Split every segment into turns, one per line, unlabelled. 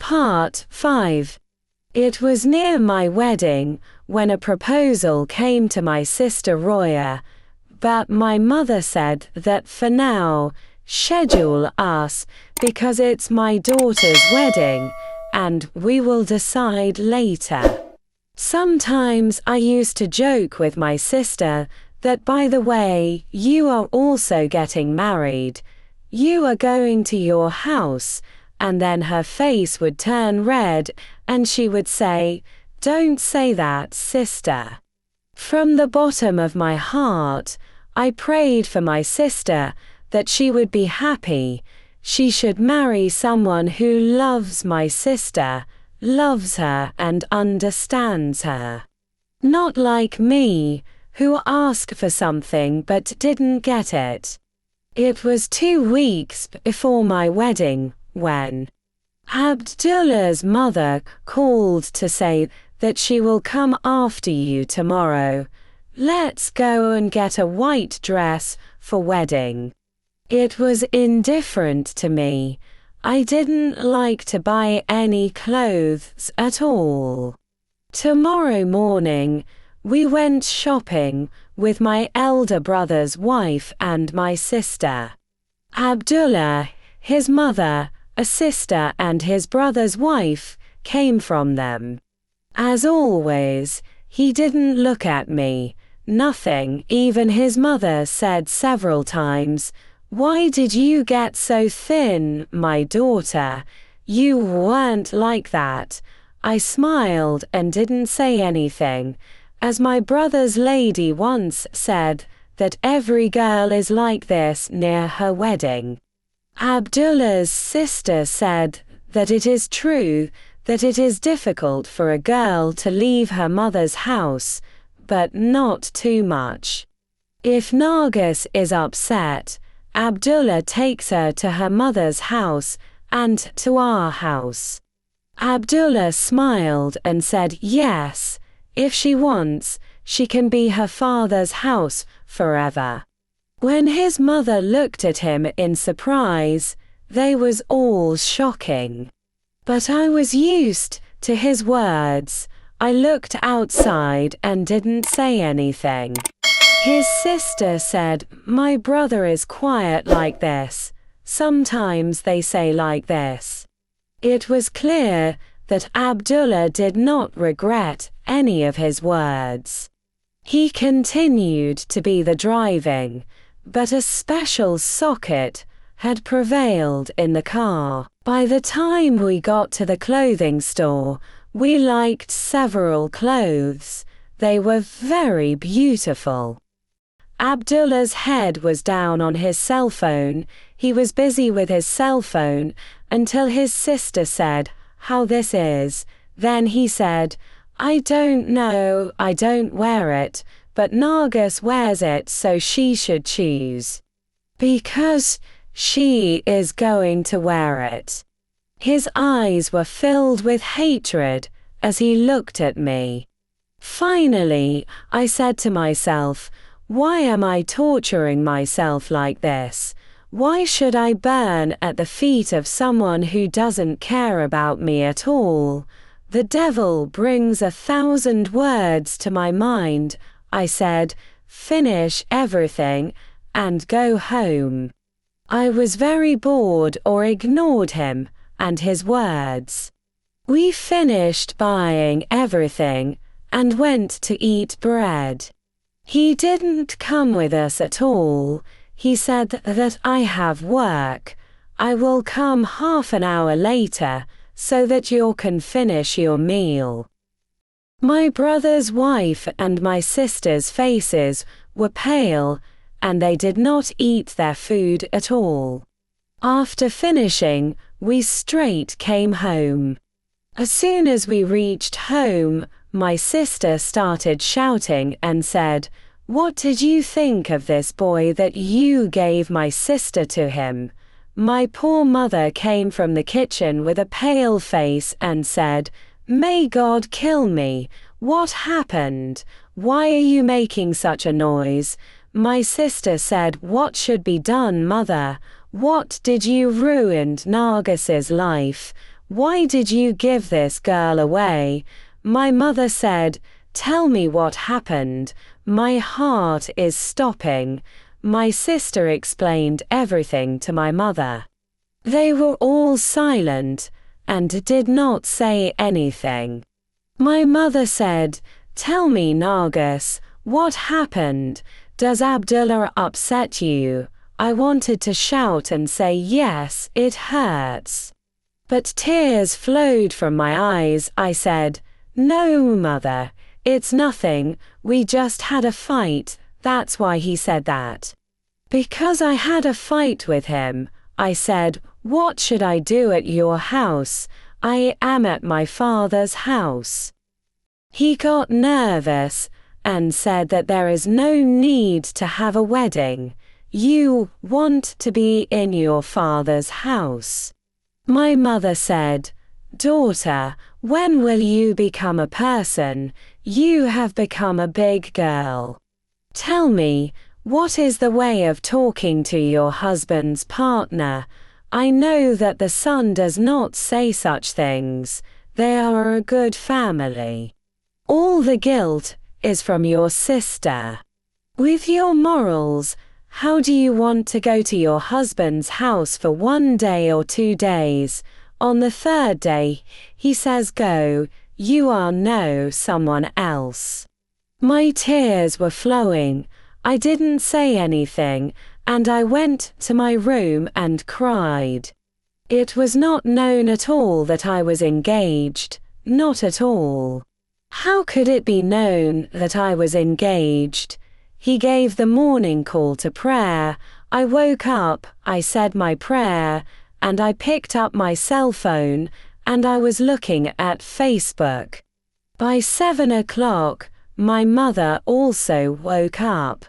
Part 5. It was near my wedding when a proposal came to my sister Roya, but my mother said that for now, schedule us because it's my daughter's wedding and we will decide later. Sometimes I used to joke with my sister that, by the way, you are also getting married. You are going to your house, and then her face would turn red and she would say, "Don't say that, sister." From the bottom of my heart, I prayed for my sister that she would be happy. She should marry someone who loves my sister, loves her and understands her. Not like me, who asked for something but didn't get it. It was 2 weeks before my wedding when Abdullah's mother called to say that she will come after you tomorrow. Let's go and get a white dress for wedding. It was indifferent to me. I didn't like to buy any clothes at all. Tomorrow morning, we went shopping with my elder brother's wife and my sister. Abdullah, his mother, a sister and his brother's wife came from them. As always, he didn't look at me, nothing. Even his mother said several times, "Why did you get so thin, my daughter? You weren't like that." I smiled and didn't say anything, as my brother's lady once said that every girl is like this near her wedding. Abdullah's sister said that it is true that it is difficult for a girl to leave her mother's house, but not too much. If Nargis is upset, Abdullah takes her to her mother's house and to our house. Abdullah smiled and said yes, if she wants, she can be her father's house forever. When his mother looked at him in surprise, they was all shocking. But I was used to his words. I looked outside and didn't say anything. His sister said, "My brother is quiet like this. Sometimes they say like this." It was clear that Abdullah did not regret any of his words. He continued to be the driving, but a special socket had prevailed in the car. By the time we got to the clothing store, we liked several clothes. They were very beautiful. Abdullah's head was down on his cell phone. He was busy with his cell phone until his sister said, "How this is?" Then he said, "I don't know, I don't wear it, but Nargis wears it, so she should choose. Because she is going to wear it." His eyes were filled with hatred as he looked at me. Finally, I said to myself, why am I torturing myself like this? Why should I burn at the feet of someone who doesn't care about me at all? The devil brings 1,000 words to my mind. I said, "Finish everything and go home." I was very bored or ignored him and his words. We finished buying everything and went to eat bread. He didn't come with us at all. He said that I have work. I will come half an hour later so that you can finish your meal. My brother's wife and my sister's faces were pale, and they did not eat their food at all. After finishing, we straight came home. As soon as we reached home, my sister started shouting and said, "What did you think of this boy that you gave my sister to him?" My poor mother came from the kitchen with a pale face and said, "May God kill me. What happened? Why are you making such a noise?" My sister said, "What should be done, mother? What did you ruined Nargis's life? why did you give this girl away? My mother said, tell me what happened. My heart is stopping. My sister explained everything to my mother. They were all silent and did not say anything. My mother said, tell me, Nargis, what happened? Does Abdullah upset you? I wanted to shout and say yes, it hurts. But tears flowed from my eyes. I said, no, mother, it's nothing, we just had a fight, that's why he said that. Because I had a fight with him, I said, what should I do at your house? I am at my father's house. He got nervous and said that there is no need to have a wedding. You want to be in your father's house. My mother said, daughter, when will you become a person? You have become a big girl. Tell me, what is the way of talking to your husband's partner? I know that the son does not say such things. They are a good family. All the guilt is from your sister. With your morals, how do you want to go to your husband's house for 1 day or 2 days? On the 3rd day, he says go, you are no someone else. My tears were flowing. I didn't say anything, and I went to my room and cried. It was not known at all that I was engaged, not at all. How could it be known that I was engaged? He gave the morning call to prayer. I woke up, I said my prayer, and I picked up my cell phone, and I was looking at Facebook. By 7 o'clock, my mother also woke up.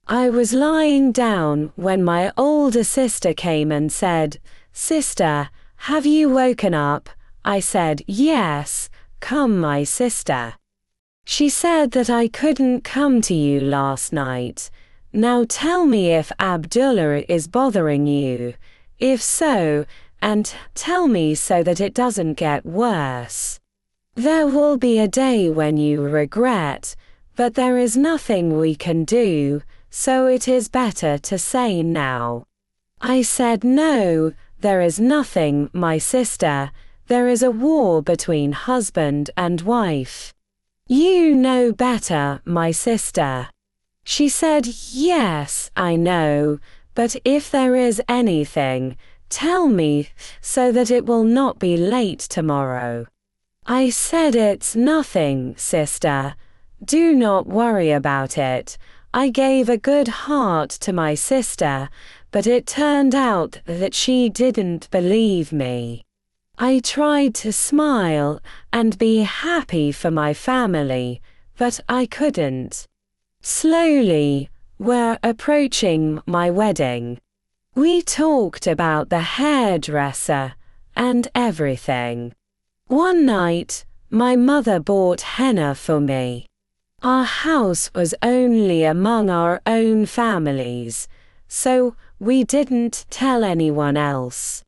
I was lying down when my older sister came and said, sister, have you woken up? I said, yes, come my sister. She said that I couldn't come to you last night. Now tell me if Abdullah is bothering you. If so, and tell me so that it doesn't get worse. There will be a day when you regret, but there is nothing we can do, so it is better to say now. I said no, there is nothing, my sister, there is a war between husband and wife. You know better, my sister. She said, yes, I know, but if there is anything, tell me, so that it will not be late tomorrow. I said it's nothing, sister. Do not worry about it. I gave a good heart to my sister, but it turned out that she didn't believe me. I tried to smile and be happy for my family, but I couldn't. Slowly, we're approaching my wedding. We talked about the hairdresser and everything. One night, my mother bought henna for me. Our house was only among our own families, so we didn't tell anyone else.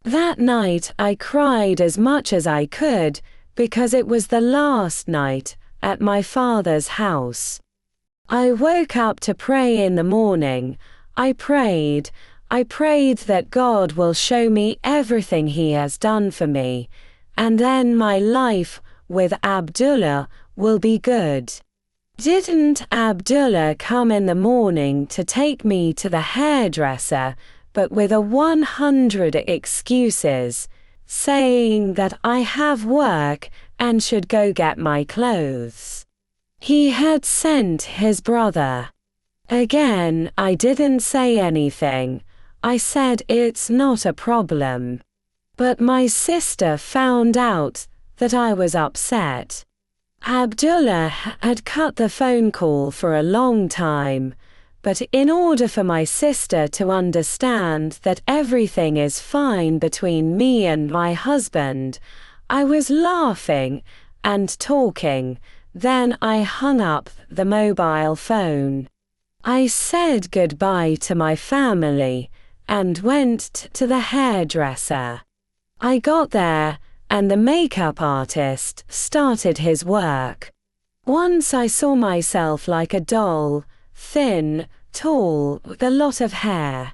That night I cried as much as I could because it was the last night at my father's house. I woke up to pray in the morning. I prayed that God will show me everything He has done for me, and then my life with Abdullah will be good. Didn't Abdullah come in the morning to take me to the hairdresser, but with 100 excuses, saying that I have work and should go get my clothes. He had sent his brother. Again, I didn't say anything. I said it's not a problem. But my sister found out that I was upset. Abdullah had cut the phone call for a long time, but in order for my sister to understand that everything is fine between me and my husband, I was laughing and talking. Then I hung up the mobile phone. I said goodbye to my family and went to the hairdresser. I got there and the makeup artist started his work. Once I saw myself like a doll, thin, tall, with a lot of hair.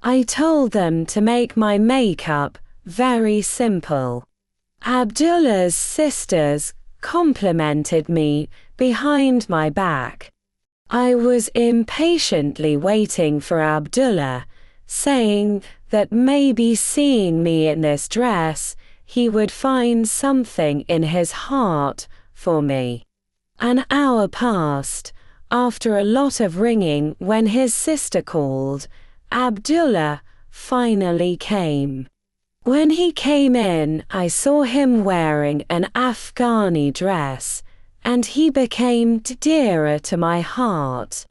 I told them to make my makeup very simple. Abdullah's sisters complimented me behind my back. I was impatiently waiting for Abdullah, saying that maybe seeing me in this dress, he would find something in his heart for me. An hour passed, after a lot of ringing. When his sister called, Abdullah finally came. When he came in, I saw him wearing an Afghani dress, and he became dearer to my heart.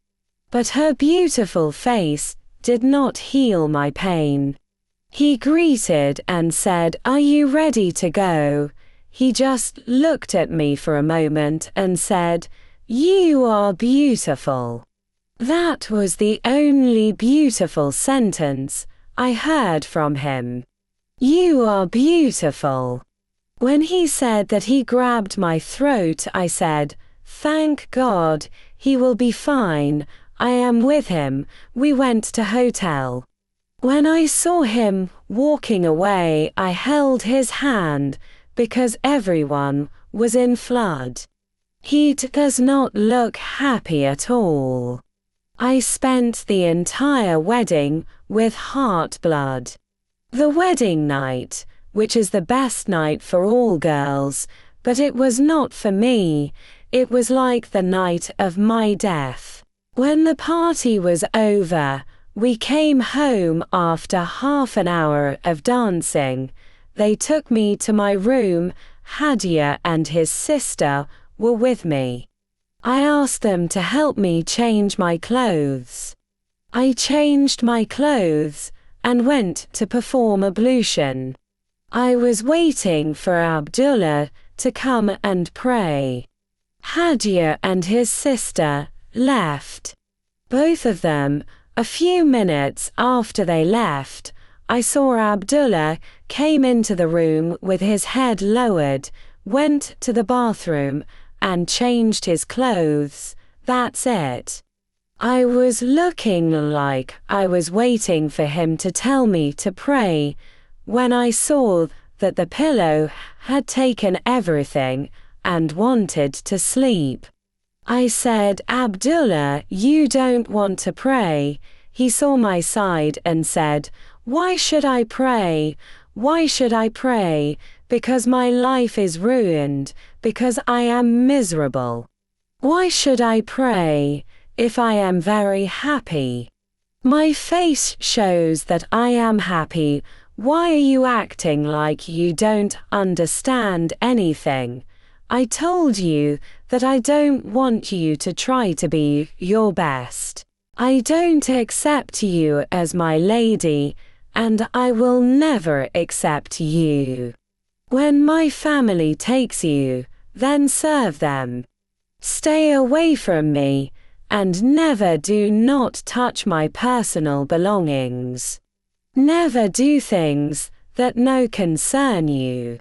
But her beautiful face did not heal my pain. He greeted and said, "Are you ready to go?" He just looked at me for a moment and said, "You are beautiful." That was the only beautiful sentence I heard from him. "You are beautiful." When he said that, he grabbed my throat. I said, "Thank God, he will be fine. I am with him." We went to hotel. When I saw him walking away, I held his hand because everyone was in flood. He does not look happy at all. I spent the entire wedding with heart blood. The wedding night, which is the best night for all girls, but it was not for me. It was like the night of my death. When the party was over, we came home after half an hour of dancing. They took me to my room. Hadia and his sister were with me. I asked them to help me change my clothes. I changed my clothes and went to perform ablution. I was waiting for Abdullah to come and pray. Hadia and his sister left. Both of them, a few minutes after they left, I saw Abdullah came into the room with his head lowered, went to the bathroom, and changed his clothes. That's it. I was looking like I was waiting for him to tell me to pray, when I saw that the pillow had taken everything and wanted to sleep. I said, "Abdullah, you don't want to pray." He saw my side and said, "Why should I pray? Why should I pray? Because my life is ruined, because I am miserable. Why should I pray if I am very happy? My face shows that I am happy. Why are you acting like you don't understand anything? I told you that I don't want you to try to be your best. I don't accept you as my lady, and I will never accept you. When my family takes you, then serve them. Stay away from me, and never do not touch my personal belongings. Never do things that no concern you.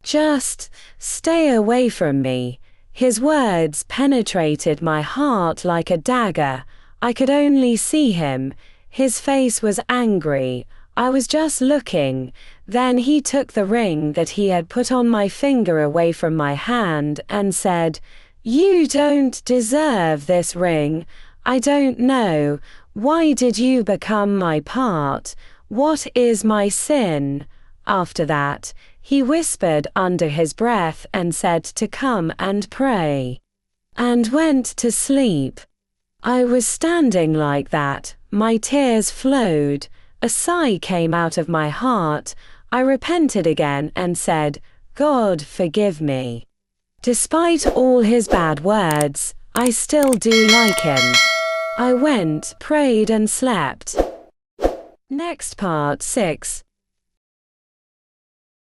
Just stay away from me." His words penetrated my heart like a dagger. I could only see him. His face was angry. I was just looking. Then he took the ring that he had put on my finger away from my hand and said, "You don't deserve this ring. I don't know. Why did you become my part? What is my sin?" After that, he whispered under his breath and said to come and pray, and went to sleep. I was standing like that, my tears flowed, a sigh came out of my heart. I repented again and said, "God forgive me." Despite all his bad words, I still do like him. I went, prayed and slept. Next part 6.